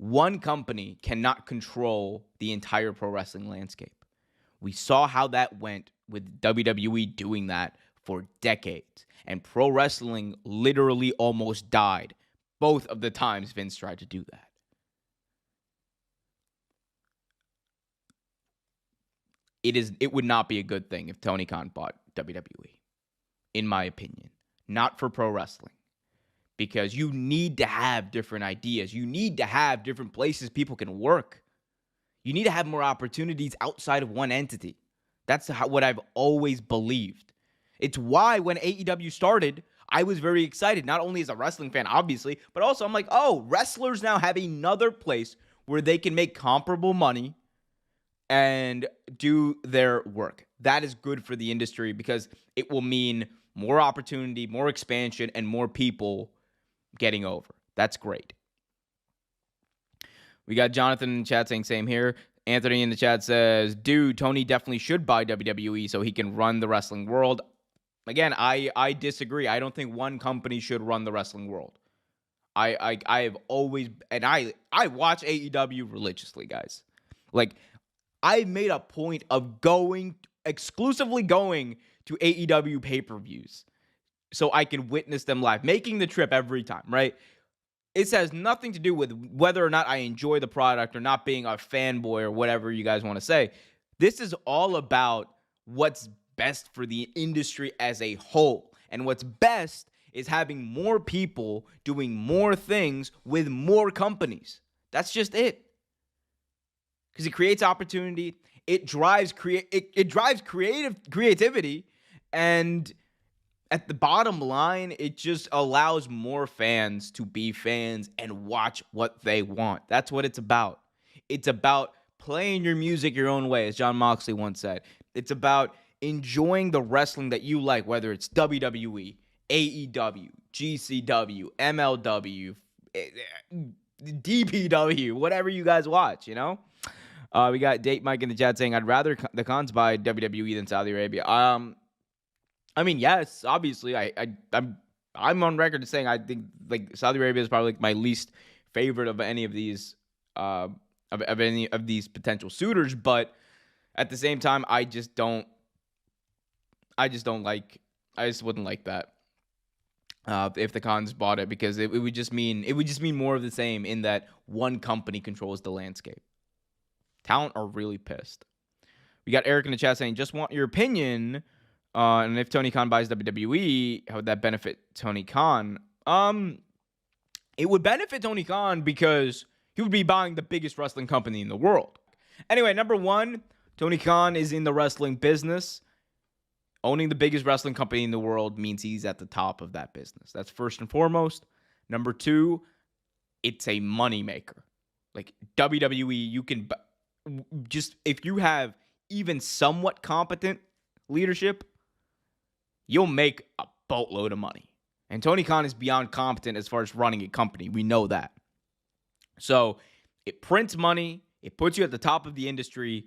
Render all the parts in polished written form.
one company cannot control the entire pro wrestling landscape. We saw how that went with WWE doing that for decades. And pro wrestling literally almost died both of the times Vince tried to do that. It would not be a good thing if Tony Khan bought WWE, in my opinion. Not for pro wrestling. Because you need to have different ideas. You need to have different places people can work. You need to have more opportunities outside of one entity. That's what I've always believed. It's why when AEW started, I was very excited, not only as a wrestling fan, obviously, but also I'm like, oh, wrestlers now have another place where they can make comparable money and do their work. That is good for the industry because it will mean more opportunity, more expansion, and more people getting over. That's great. We got Jonathan in the chat saying same here. Anthony in the chat says, dude, Tony definitely should buy WWE so he can run the wrestling world. Again, I disagree. I don't think one company should run the wrestling world. I have always, and I watch AEW religiously, guys. Like, I made a point of exclusively going to AEW pay-per-views so I can witness them live, making the trip every time, right? It has nothing to do with whether or not I enjoy the product or not being a fanboy or whatever you guys want to say. This is all about what's best for the industry as a whole. And what's best is having more people doing more things with more companies. That's just it. Because it creates opportunity, it drives creativity, and at the bottom line, it just allows more fans to be fans and watch what they want. That's what it's about. It's about playing your music your own way, as Jon Moxley once said. It's about enjoying the wrestling that you like, whether it's WWE, AEW, GCW, MLW, DPW, whatever you guys watch, you know? We got Date Mike in the chat saying, I'd rather the Khans buy WWE than Saudi Arabia. I mean, yes, obviously, I'm on record as saying I think like Saudi Arabia is probably like my least favorite of any of these of any of these potential suitors, but at the same time, I just wouldn't like that if the Khans bought it, because it would just mean more of the same in that one company controls the landscape. Talent are really pissed. We got Eric in the chat saying, just want your opinion. And if Tony Khan buys WWE, how would that benefit Tony Khan? It would benefit Tony Khan because he would be buying the biggest wrestling company in the world. Anyway, number one, Tony Khan is in the wrestling business. Owning the biggest wrestling company in the world means he's at the top of that business. That's first and foremost. Number two, it's a moneymaker. Like WWE, you can just, if you have even somewhat competent leadership, you'll make a boatload of money. And Tony Khan is beyond competent as far as running a company. We know that. So it prints money, it puts you at the top of the industry,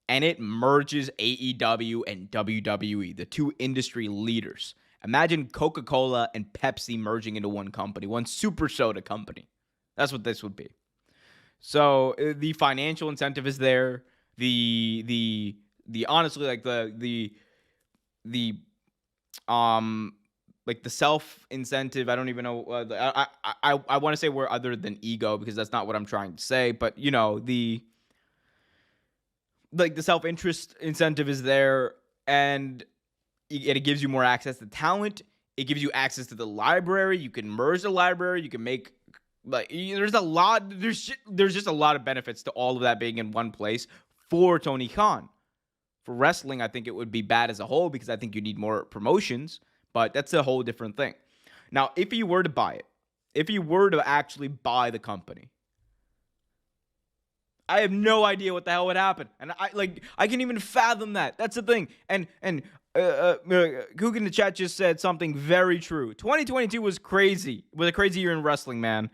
and it merges AEW and WWE, the two industry leaders. Imagine Coca-Cola and Pepsi merging into one company, one super soda company. That's what this would be. So the financial incentive is there. The honestly, like the self incentive, I don't even know. I want to say where other than ego, because that's not what I'm trying to say. But you know, the self-interest incentive is there, and it gives you more access to talent. It gives you access to the library. You can merge the library. You can make there's just a lot of benefits to all of that being in one place for Tony Khan. For wrestling, I think it would be bad as a whole because I think you need more promotions, but that's a whole different thing. Now, if you were to buy it, if you were to actually buy the company, I have no idea what the hell would happen. And I can't even fathom that. That's the thing. And Cook in the chat just said something very true. 2022 was crazy. It was a crazy year in wrestling, man.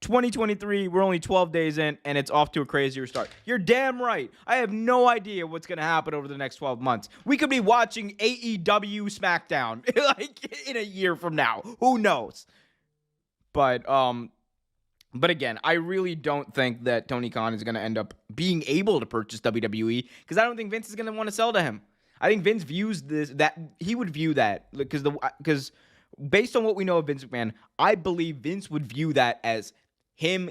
2023, we're only 12 days in, and it's off to a crazier start. You're damn right. I have no idea what's going to happen over the next 12 months. We could be watching AEW SmackDown like in a year from now. Who knows? But But again, I really don't think that Tony Khan is going to end up being able to purchase WWE because I don't think Vince is going to want to sell to him. I think Vince views this that he would view that because based on what we know of Vince McMahon, I believe Vince would view that as him